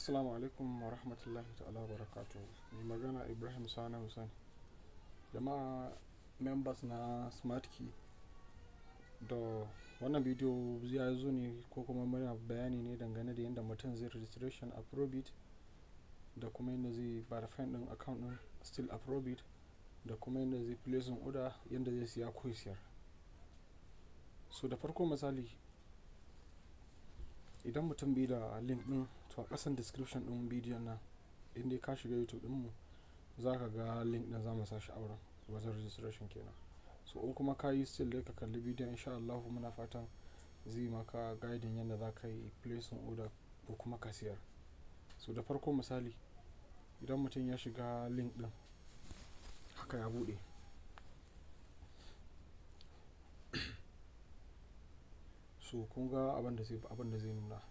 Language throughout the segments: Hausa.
Assalamu alaikum wa rahmatullahi ta'ala wa barakatuh. Mai magana Ibrahim Sana Hussein. Jama'a members na Smart Key. Da wannan bidiyo ya zo ne ko kuma muna bayani ne dangane da yadda mutum zai registration a Probit da kuma yadda zai verify din account din still a Probit da kuma yadda zai place order yadda zai siya ko siyar. So da farko misali idan mutum bai da link din to a kasan description din bidiyon nan inda ka shiga YouTube din mu zaka ga link din zamu sa shi a wurin wajen registration kenan. So in kuma ka yi still dai ka kalli bidiyon insha Allah muna fatan zai maka guiding yadda za ka yi placing order ko kuma ka siyar. So da farko misali idan mutum ya shiga link din haka ya bude so kun ga abin da zai nuna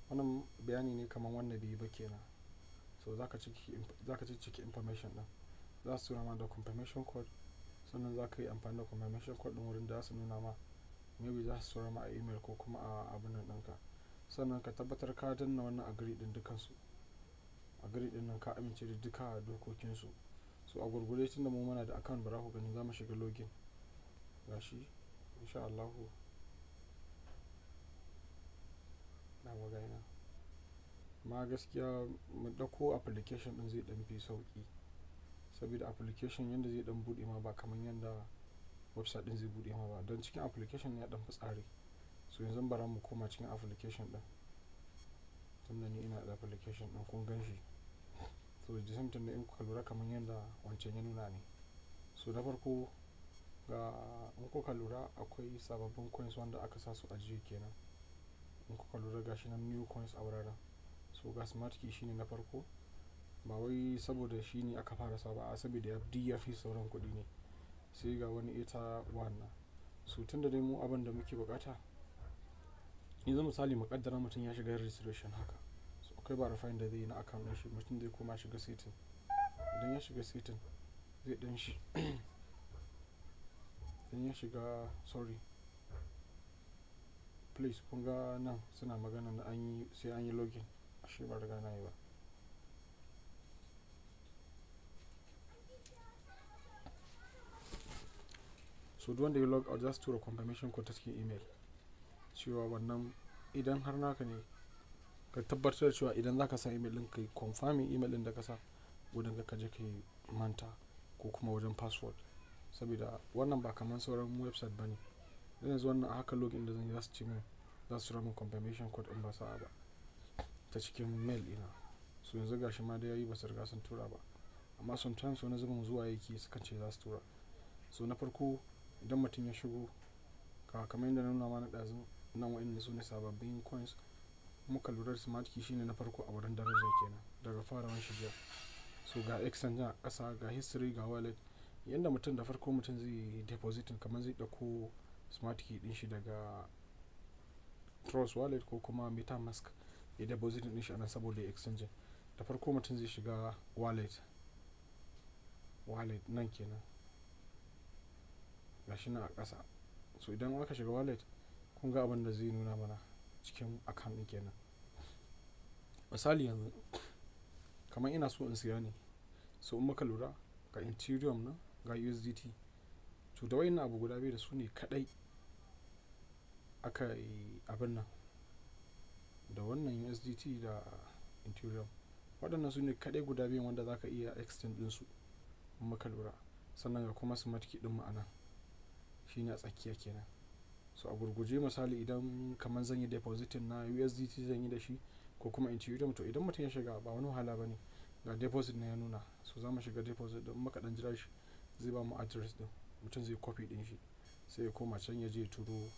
wannan bayani ne kamar wannan bai ba kenan. So zaka ciki information din za su tura ma da confirmation code, sannan za ka yi amfani da confirmation code din wurin da za su nuna ma maybe za su tura ma a email ko kuma a abin nan ɗinka. Sannan ka tabbatar ka danna wannan agree din dukansu, agree din nan ka amince da duka dokokinsu. So a gurgure tunda mu muna da account bara ku gani za mu shiga login gashi insha Allah na magana. Ma gaskiya mu dauko application din zai dan fi sauki saboda application yanda zai dan bude ma ba kaman yanda website din zai bude ma ba, don cikin application ya dan fi tsari. So yanzu bara mu koma cikin application din tunda ni ina da application din kun ganshi. So da same time in kuka lura kaman yanda wancan ya nuna ne. So da farko ga in kuka lura akwai sababbin coins wanda aka sa su ajiye kenan. In kuka lura gashi nan new coins a wuraren. So ga Smart Key shine na farko, ba wai saboda shi ne aka fara sa ba, a saboda ya fi sauran kuɗi ne. Sai ga wani ita wannan. So tunda dai mu abin da muke bukata yanzu misali muƙaddara mutum ya shiga registration haka, so akwai verifying da zai yi na account din shi, mutum zai koma shiga setting. Idan ya shiga setting zai dan shi idan ya shiga please kun ga nan suna magana da sai an yi login, ashe ba riga na yi ba. So duk wanda ya log out za su tura confirmation code ta cikin email cewa wannan idan har naka ne ka tabbatar da cewa idan zaka sa email din kai confirming email din da ka sa gudun ka je kai manta ko kuma wajen password, saboda wannan ba kaman sauran website bane. Yanzu wannan a haka login da zan yi za su ce min za su tura min confirmation code in ba sa'a ba ta cikin mail ina. So yanzu gashi ma da yayi ba su riga sun tura ba, amma sometimes wani zubin zuwa yake suka ce za su tura. So na farko idan mutum ya shigo kamar yadda na nuna mana ɗazu nan wa'inda su ne sababbin coins, muka lura da Smart Key shine na farko a wurin daraja kenan daga farawan shiga. So ga exchange a ƙasa, ga history, ga wallet. Yanda mutum da farko mutum zai depositing kamar zai ɗauko Smart Key din shi daga Trust wallet ko kuma MetaMask ya deposit din shi anan saboda exchange. Da farko mutum zai shiga wallet nan kenan gashi nan a ƙasa. So idan aka shiga wallet kun ga abin da zai nuna mana cikin account din kenan. Misali yanzu kamar ina so in siya ne, so in muka lura ga Ethereum nan ga USDT, to da wayannan abu guda biyu da su ne kadai aka yi abin nan da wannan USDT da Ethereum. Waɗannan su ne kadai guda biyu wanda zaka iya exchange din su in muka lura. Sannan ga kuma Smart Key din ma'ana shine a tsakiya kenan. So a gurguje misali idan kamar zan yi depositing na USDT zan yi da shi ko kuma Ethereum, to idan mutum ya shiga ba wani wahala bane, ga deposit ne ya nuna. So za mu shiga deposit din, muka dan jira shi zai ba mu address din, mutum zai copy din shi sai ya koma can ya je turo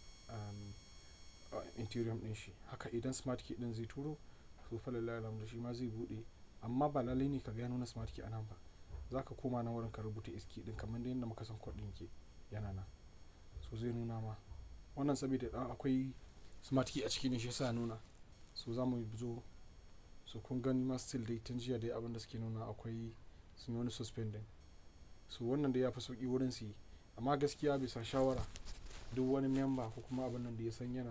Ethereum din shi. Haka idan Smart Key din zai turo so fa lillahi alhamdu shi ma zai bude, amma ba lalle ne ka ga nuna Smart Key anan ba. Zaka koma nan wurin ka rubuta SK din kamar yadda muka san code din ke yana nan. So zai nuna ma wannan saboda akwai Smart Key a ciki ne shi yasa nuna. So za mu zo, so kun gani ma still dai tun jiya dai abin da suke nuna akwai sun yi wani suspending. So wannan dai ya fi sauki wurin su yi, amma gaskiya bisa shawara duk wani member ko kuma abin nan da ya san yana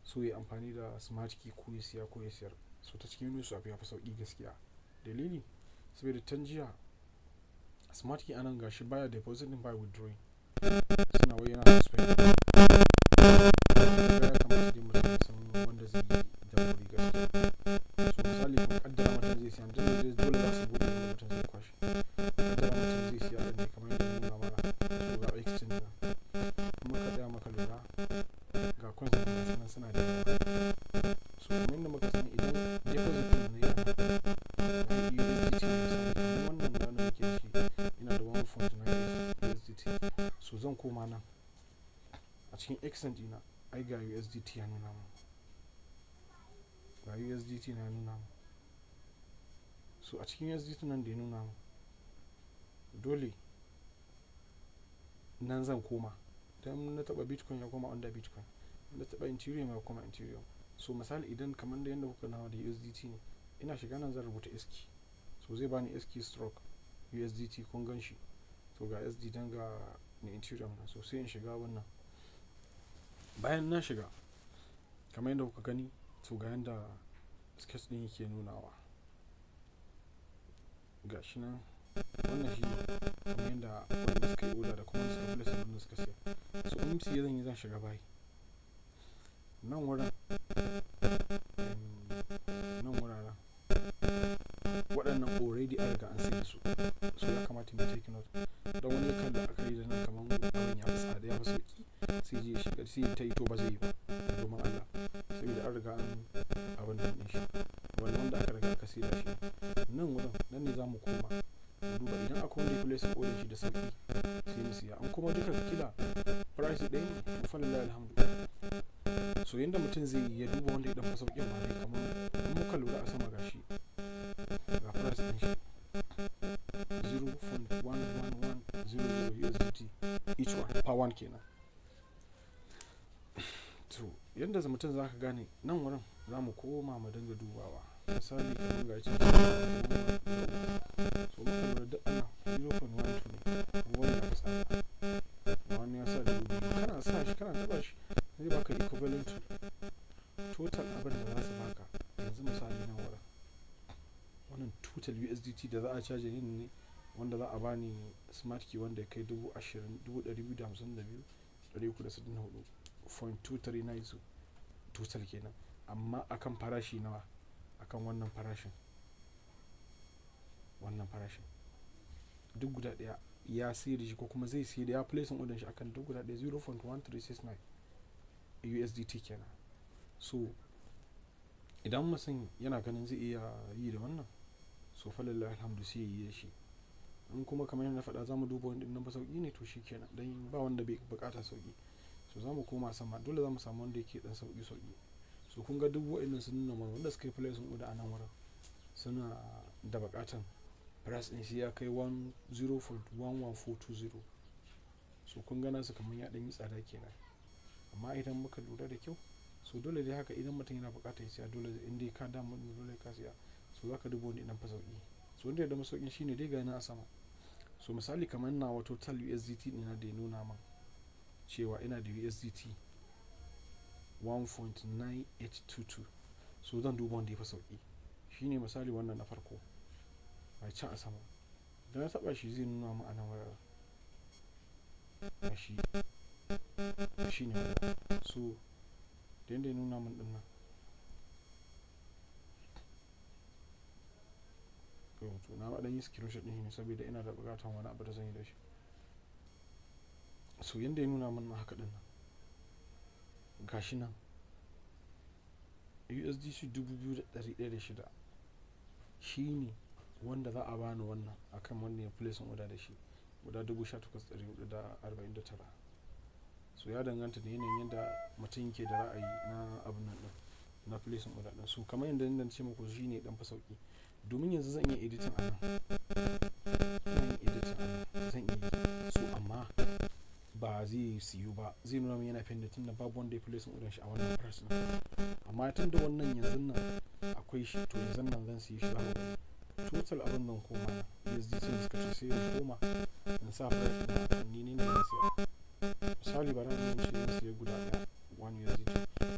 so ya amfani da Smart Key ko ya siya ko ya siyar so ta cikin Uniswap ya fi sauki gaskiya. Dalili saboda tun jiya smart key anan gashi baya depositing baya withdrawing, suna wai yana suspect. Ya kamata dai mutum ya san wanda zai yi da wuri gaskiya. So misali kuma kaddara mutum zai siya, dole za su bude da mutum zai kwashe. Kaddara mutum zai siya ɗin ne kamar yadda nuna mana, so ga exchange na kuma ka tsaya maka lura ga coins da sunan suna da yawa. So kamar yadda muka sani idan deposit ɗin ne yana USDT misali kamar wannan da wanda muke da shi yana da 1.9 USDT, so zan koma nan a cikin exchange ɗina, ai ga USDT ya nuna mu, ga USDT na nuna mu. So a cikin USDT nan da ya nuna mu, dole nan zan koma. Idan na taba Bitcoin ya koma under Bitcoin, na taba Ethereum ya koma Ethereum. So misali idan kamar da yadda kuka nawa da USDT ne, ina shiga nan zan rubuta SK, so zai bani SK stroke USDT, kun gan shi. So ga SD dan ga na Ethereum na, so sai in shiga wannan. Bayan na shiga kamar yadda kuka gani, so ga yanda sketch din yake nunawa, ga shi nan wannan shi ne kamar yadda wanda suka yi order da kuma suka place wanda suka siya. So in siya zan yi, zan shiga bayi nan wurin, nan wuraren waɗannan already an riga an sai da su, so ya kamata mu take note. don wani kan da aka yi da nan kamar abin ya fi tsada ya fi sauki, sai je shiga sai ta yi to ba zai yi ba domin Allah, saboda an riga an abin da ɗin shi wanda aka riga aka sai da shi. Nan wurin nan ne za mu koma mu duba idan akwai wanda ya place order shi da sauki sai mu siya, an kuma duka kila price ɗaya ne, fa lillahi alhamdu. So yanda mutum zai yi ya duba wanda ya dan fa sauƙin ma ne, kamar in muka lura a sama gashi ga price ɗin shi 0.1110 USDT each one per one kenan. To yanda mutum za ka gane nan wurin za mu koma mu dinga dubawa, misali kamar ga cikin so muka lura duk ana 0.12 ne, wani ya tsada wani ya sa da dubu, kana sa shi kana taba shi zai baka equivalent total abin da za su baka. Yanzu misali nan wurin wannan total USDT da za a caje ne wanda za a bani smart key wanda ya kai 20,252,364.239 total kenan, amma akan farashi nawa, akan wannan farashin duk guda daya ya sayar da shi ko kuma zai sayar da ya placing order shi akan duk guda daya 0.1369 USDT kenan. So idan mutum yana ganin zai iya yi da wannan, so falillahi alhamdu sai yi da shi. In kuma kamar yadda na faɗa za mu duba wanda nan ba sauƙi ne, to shi kenan dan ba wanda bai bukata sauƙi, so za mu koma sama, dole za mu samu wanda yake dan sauƙi. So kun ga duk wa'annan sun nuna mana wanda suka yi placing order a nan wurin suna da bukatan price din shi ya kai 10.11420. So kun ga nasu kamar ya dan yi tsada kenan, amma idan muka lura da kyau, so dole dai haka idan mutum yana bukatar siya, dole in dai ka damu dole ka siya, so zaka dubo wani dan fa sauki. So wanda ya da masaukin shine dai ga na a sama. So misali kamar na wato total USDT ina da ya nuna min cewa ina da USDT 1.9822, so zan duba wanda ya fa sauki, shine misali wannan na farko a can a sama, da na taba shi zai nuna min a nan wurin shi ne wannan. So da yanda ya nuna min din nan, to na dan yi screenshot din ne saboda ina da bukatar wani abu da zan yi da shi. So yanda ya nuna min haka din nan gashi nan USDC 2,106 shine wanda za a bani wannan akan wannan placing order da shi guda 18,449. So ya danganta da yanayin yadda mutum yake da ra'ayi na abin nan din na placing order din. So kamar yadda nan ce muku shine dan fa sauki, domin yanzu zan iya editing anan, zan iya so amma ba zai siyu ba, zai nuna min yana pending tunda babu wanda ya placing order shi a wannan price din. Amma tunda wannan yanzu nan akwai shi, to yanzu nan zan siye shi za mu total abin nan koma na USDT ne suka ce sai in koma in sa price na Nunine ne zan siya. Misali bara mun ce zan siya guda daya 1 USDT,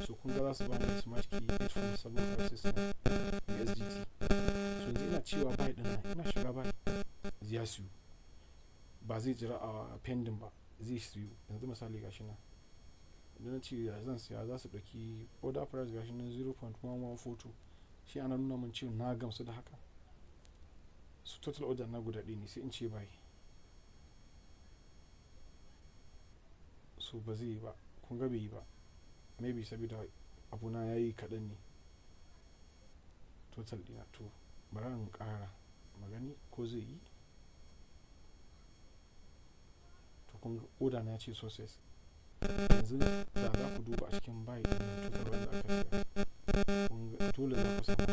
so kun ga za su bani smart key 8.7569 USDT. So yanzu ina cewa buy din nan, ina shiga buy ya siyu, ba zai jira a pending ba, zai siyu. Yanzu misali gashi nan idan na ce zan siya, za su ɗauki order price gashi nan 0.1142, shi ana nuna min cewa na gamsu da haka. So total order na guda ɗaya ne, sai in ce buy. So ba zai yi ba, kun ga bai yi ba, maybe saboda abuna ya yi kaɗan ne total ɗina. To bari in ƙara magani ko zai yi. to kun ga order na ce success. Yanzu da za ku duba a cikin buy ɗin nan total wanda aka siya, kun ga dole za ku samu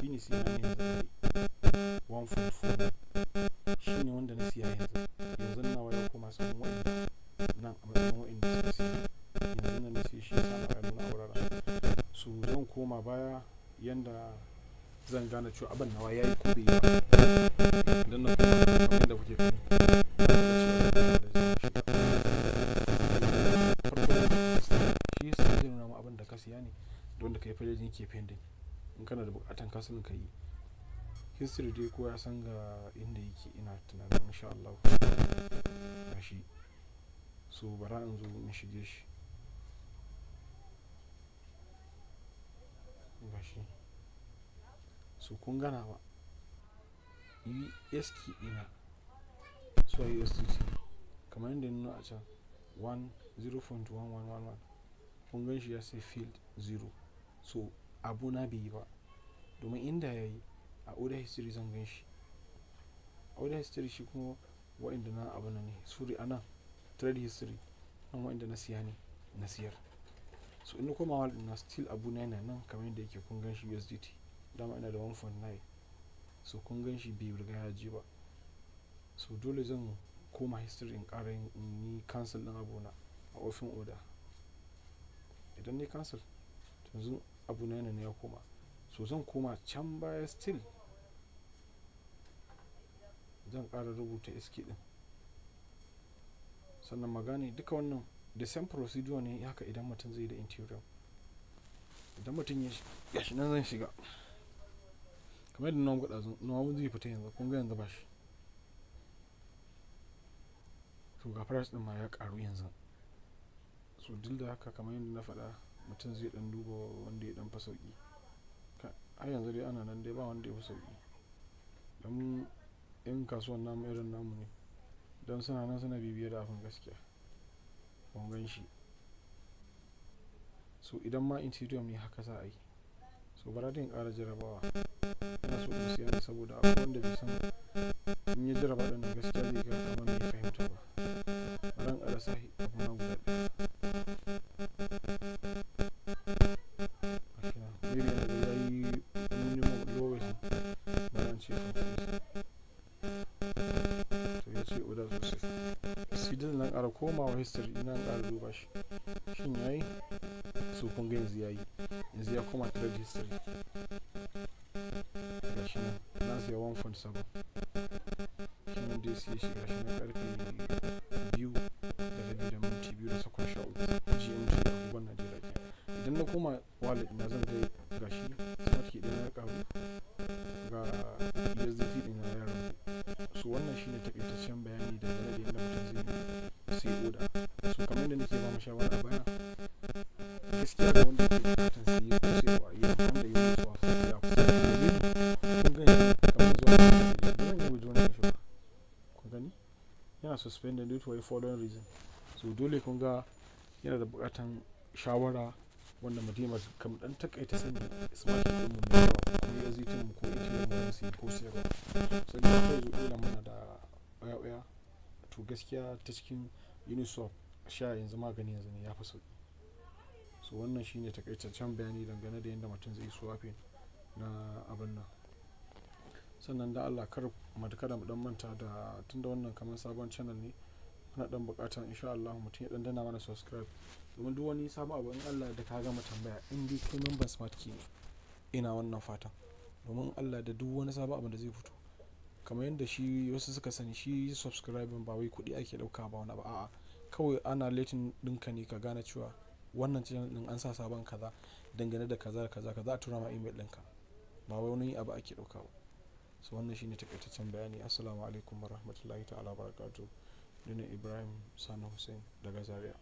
shi ne siya ne yanzu 1.49, shi ne wanda na siya yanzu nawa ya koma samun wa'in nan a matsayin wa'in da suka siya yanzu nan na siya, shi ya samu a nuna aurara. So zan koma baya yanda zan gane cewa abin nawa ya yi ko bai yi ba. Idan na koma kamar yadda kuke gani, shi yasa zai nuna ma abin da ka siya ne da wanda ka yi failin ke pending. In kana da bukatan kasan ka yi history dai, ko ya san ga inda yake, ina tunanin insha Allah gashi. So bara in zo in shige shi gashi. So kun gana ba USD ina so USDT kamar yadda nuna a can 0.1111, kun gan shi ya sai field 0. so abu na bai yi ba, domin inda ya yi a order history zan gan shi. Order history shi kuma wa'inda na abu na ne, sorry ana trade history nan wa'inda na siya ne na siyar. So in koma wallet na still abu na yana nan kamar yadda yake, kun gan shi USDT dama ina da 1.9. so kun gan shi bai riga ya je ba. So dole zan koma history in ƙara yi cancel ɗin abu na a offin order. Idan ne cancel yanzu abu na yana ne ya koma. So zan koma can baya still zan ƙara rubuta SK ɗin, sannan magani duka wannan the same procedure ne haka. Idan mutum zai da interior, idan mutum ya shi nan zan shiga kamar yadda nan gwada nawa zai fita yanzu, kun ga yanzu ba shi. to ga price din ma ya karu yanzu. So duk da haka kamar yadda na faɗa, mutum zai dan duba wanda ya dan fa sauki. a yanzu dai ana nan dai ba wanda ya fi sauki, don in kasuwan namu irin namu ne, don suna nan suna bibiye da abin gaskiya. kun gan shi. So idan ma interior ne haka za a yi. So bara din ƙara jarabawa, ina so in siya ne saboda akwai wanda bai san in ya jaraba ɗin gaskiya zai ga kamar bai fahimta ba. ran ƙara sahi abu na guda ɗaya maybe yana da yayi minimum lowest bayan ce to ya ce order sosai. Sidin nan ƙara komawa history ina ƙara duba shi shin yayi. So kun ga yanzu yayi, yanzu ya koma trade history gashi nan na siya 1.7, shi nan dai siya shi gashi nan karfe 2:02 da sakon 13 GMT abubuwan Najeriya ke. Idan na koma wallet na zan ga gashi smart key ɗin ya ƙaru ga USDT ɗin ya ragu. So wannan shine takaitaccen bayani dangane da yadda mutum zai sai order. So kamar yadda nake ba mu shawara a baya, gaskiya da wanda ke bukatan siye ko sayarwa ya amfani da yin zuwa ya kusa da domin kun gani kamar zuwa da zan yi withdraw na shi. kun gani yana suspended due to a following reason. So dole kun ga yana da bukatan shawara wanda mutum kam dan takaita sani smart din mu ne ko USDT mu ko ATM mu sai ko sayarwa. So da kai zo dole muna da waya to gaskiya ta cikin Uniswap sha yanzu magani yanzu ne ya fi sauki. So wannan shine takaitaccen bayani dangane da yadda mutum zai swapping na abin nan. Sannan da Allah kada mu dan manta da, tunda wannan kamar sabon channel ne, muna dan buƙatar insha Allah mutum ya dan dana mana subscribe, domin duk wani sabon abu in Allah da ka gama tambaya in dai kai member smart key ne, ina wannan fatan, domin Allah da duk wani sabon abu da zai fito kamar yadda shi wasu suka sani, shi subscribing ba wai kuɗi ake ɗauka ba wani ba, a'a kawai ana letting ɗinka ne ka gane cewa wannan channel din an sa sabon kaza dangane da kaza a tura ma email ɗinka, ba wani abu ake ɗauka ba. So wannan shine takaitaccen bayani. Assalamu alaikum warahmatullahi ta'ala barakatuh. Ni ne Ibrahim Sani Hussein daga Zaria.